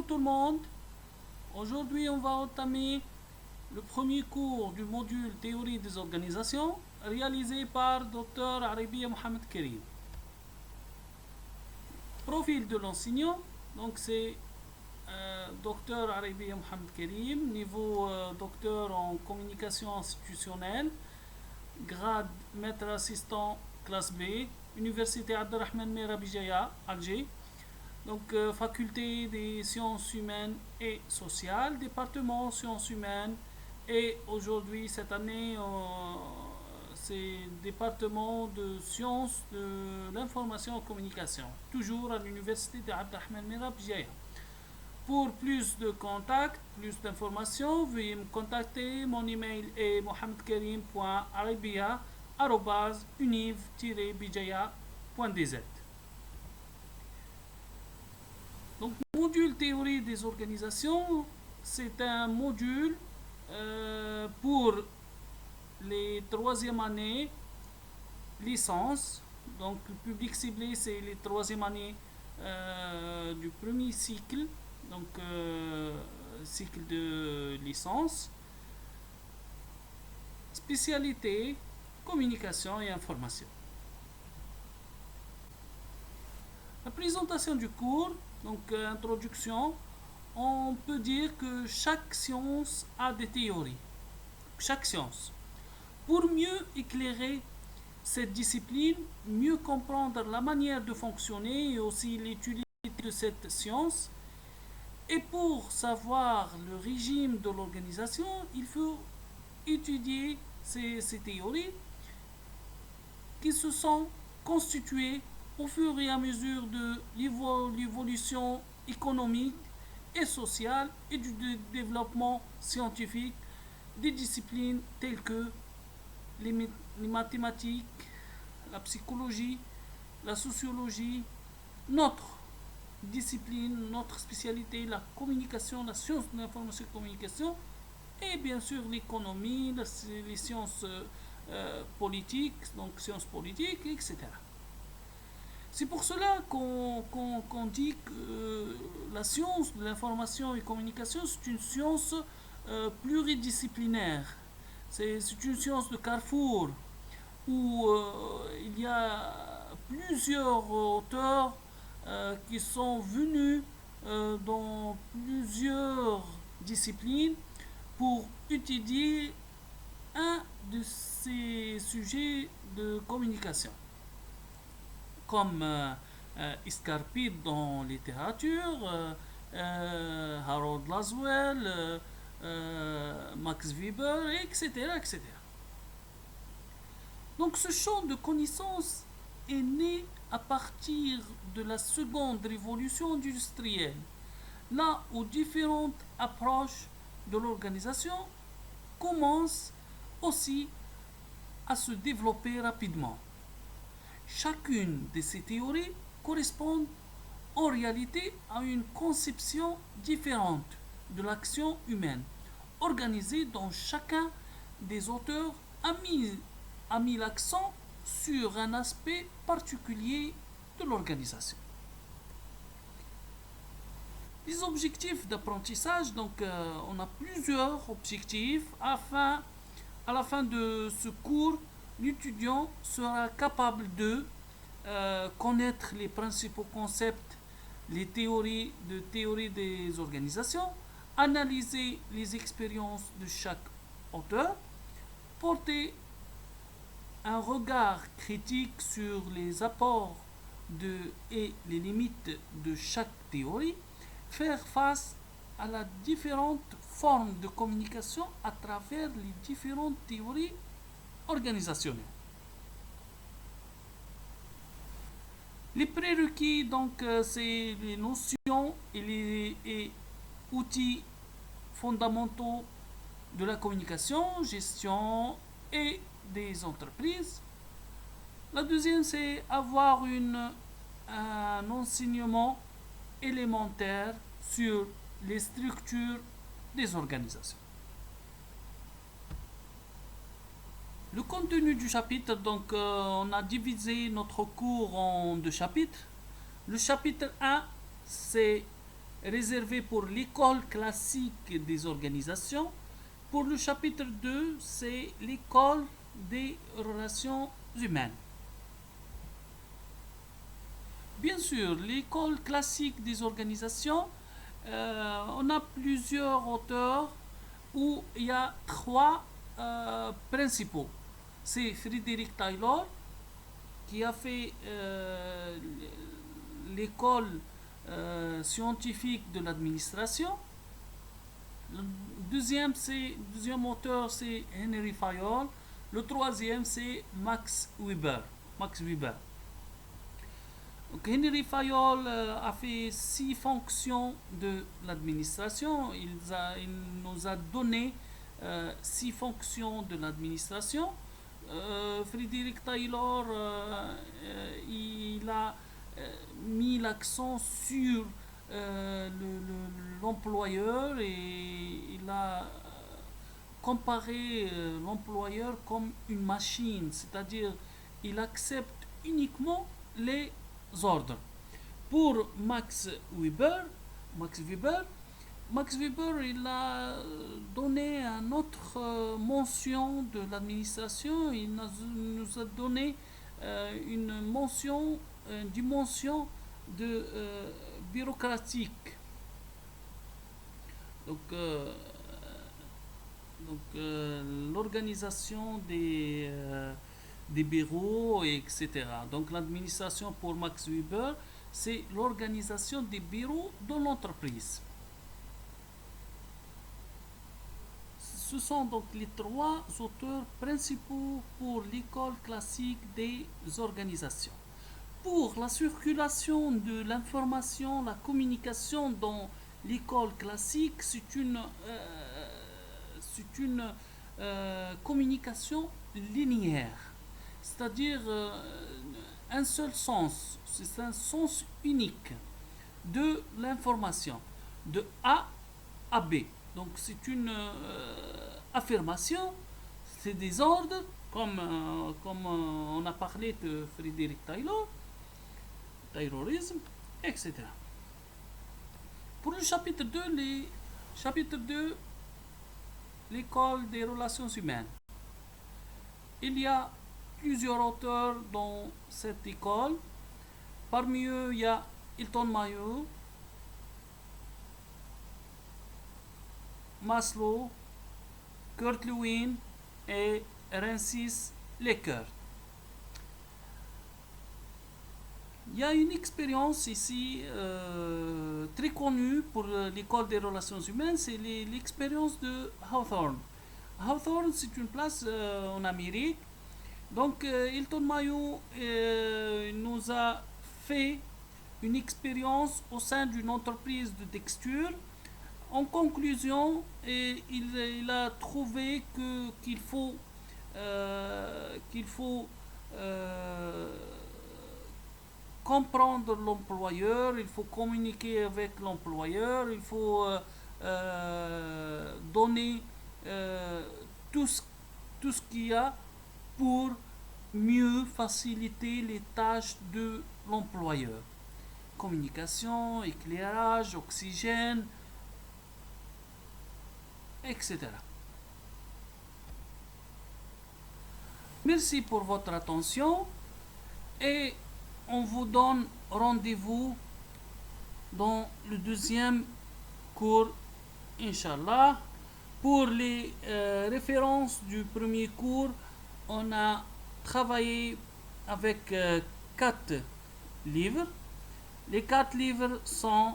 Bonjour tout le monde. Aujourd'hui, on va entamer le premier cours du module Théorie des organisations réalisé par Dr Arabi Mohamed Karim. Profil de l'enseignant, donc c'est Dr Arabi Mohamed Karim, niveau docteur en communication institutionnelle, grade maître assistant classe B, Université Abdelrahman Mera Bijaya, Alger. Donc, faculté des sciences humaines et sociales, département sciences humaines, et aujourd'hui, cette année, c'est département de sciences de l'information et communication, toujours à l'université de Abdelrahman Mera Bijaya. Pour plus de contacts, plus d'informations, veuillez me contacter. Mon email est mohamedkarim.arabia@univ-bijaya.dz. Donc, module théorie des organisations, c'est un module pour les troisième années licence. Donc, le public ciblé, c'est les troisième années du premier cycle, donc cycle de licence. Spécialité, communication et information. La présentation du cours, donc introduction, on peut dire que chaque science a des théories. Chaque science. Pour mieux éclairer cette discipline, mieux comprendre la manière de fonctionner et aussi l'utilité de cette science, et pour savoir le régime de l'organisation, il faut étudier ces théories qui se sont constituées au fur et à mesure de l'évolution économique et sociale et du développement scientifique des disciplines telles que les mathématiques, la psychologie, la sociologie, notre discipline, notre spécialité, la communication, la science de l'information et de la communication, et bien sûr l'économie, les sciences politiques, donc sciences politiques, etc. C'est pour cela qu'on dit que la science de l'information et communication, c'est une science pluridisciplinaire. C'est une science de carrefour où il y a plusieurs auteurs qui sont venus dans plusieurs disciplines pour étudier un de ces sujets de communication, comme Iscarpide dans littérature, Harold Laswell, Max Weber, etc., etc. Donc ce champ de connaissances est né à partir de la seconde révolution industrielle, là où différentes approches de l'organisation commencent aussi à se développer rapidement. Chacune de ces théories correspond en réalité à une conception différente de l'action humaine, organisée dont chacun des auteurs a mis l'accent sur un aspect particulier de l'organisation. Les objectifs d'apprentissage, donc on a plusieurs objectifs à la fin de ce cours, l'étudiant sera capable de connaître les principaux concepts, les théories des organisations, analyser les expériences de chaque auteur, porter un regard critique sur les apports et les limites de chaque théorie, faire face à la différentes formes de communication à travers les différentes théories organisationnelles. Les prérequis, donc, c'est les notions et les outils fondamentaux de la communication, gestion et des entreprises. La deuxième, c'est avoir un enseignement élémentaire sur les structures des organisations. Le contenu du chapitre, donc on a divisé notre cours en deux chapitres. Le chapitre 1, c'est réservé pour l'école classique des organisations. Pour le chapitre 2, c'est l'école des relations humaines. Bien sûr, l'école classique des organisations, on a plusieurs auteurs où il y a trois principaux. C'est Frédéric Taylor qui a fait l'école scientifique de l'administration. Le deuxième auteur, c'est Henry Fayol. Le troisième, c'est Max Weber. Max Weber. Donc, Henry Fayol a fait 6 fonctions de l'administration. Il nous a donné 6 fonctions de l'administration. Frédéric Taylor, il a mis l'accent sur l'employeur et il a comparé l'employeur comme une machine, c'est-à-dire il accepte uniquement les ordres. Pour Max Weber, Max Weber, il a donné une autre mention de l'administration. Il nous a donné une mention, une dimension de bureaucratique. Donc, l'organisation des bureaux, etc. Donc, l'administration pour Max Weber, c'est l'organisation des bureaux de l'entreprise. Ce sont donc les trois auteurs principaux pour l'école classique des organisations. Pour la circulation de l'information, la communication dans l'école classique, c'est une communication linéaire, c'est-à-dire un seul sens, c'est un sens unique de l'information, de A à B. Donc c'est une affirmation, c'est des ordres, comme on a parlé de Frédéric Taylor, Taylorisme, etc. Pour le chapitre 2, l'école des relations humaines. Il y a plusieurs auteurs dans cette école. Parmi eux, il y a Hilton Mayo, Maslow, Kurt Lewin et Francis Lekert. Il y a une expérience ici très connue pour l'école des relations humaines, c'est l'expérience de Hawthorne. Hawthorne, c'est une place en Amérique. Donc, Hilton Mayo nous a fait une expérience au sein d'une entreprise de texture. En conclusion, il a trouvé qu'il faut comprendre l'employeur, il faut communiquer avec l'employeur, il faut donner tout ce qu'il y a pour mieux faciliter les tâches de l'employeur. Communication, éclairage, oxygène, etc. Merci pour votre attention et on vous donne rendez-vous dans le deuxième cours, Inch'Allah. Pour les références du premier cours, on a travaillé avec 4 livres. Les 4 livres sont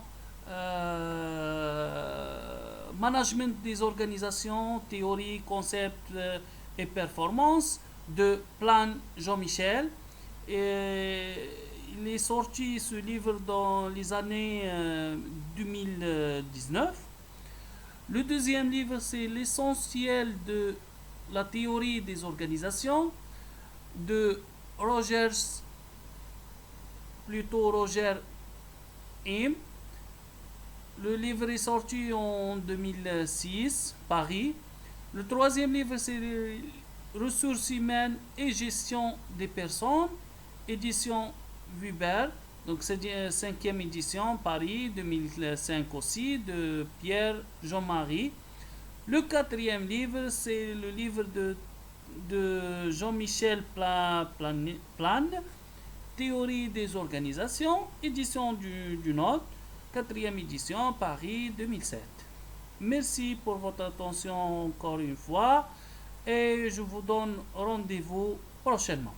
Management des organisations, théorie, concept et performance de Plan Jean-Michel. Et il est sorti ce livre dans les années 2019. Le deuxième livre, c'est L'essentiel de la théorie des organisations de Roger M. Le livre est sorti en 2006, Paris. Le troisième livre, c'est Ressources humaines et gestion des personnes, édition Weber, Donc c'est la cinquième édition, Paris 2005 aussi, de Pierre Jean-Marie. Le quatrième livre, c'est le livre de Jean-Michel Plane, Théorie des organisations, édition du Nord, quatrième édition, Paris 2007. Merci pour votre attention encore une fois et je vous donne rendez-vous prochainement.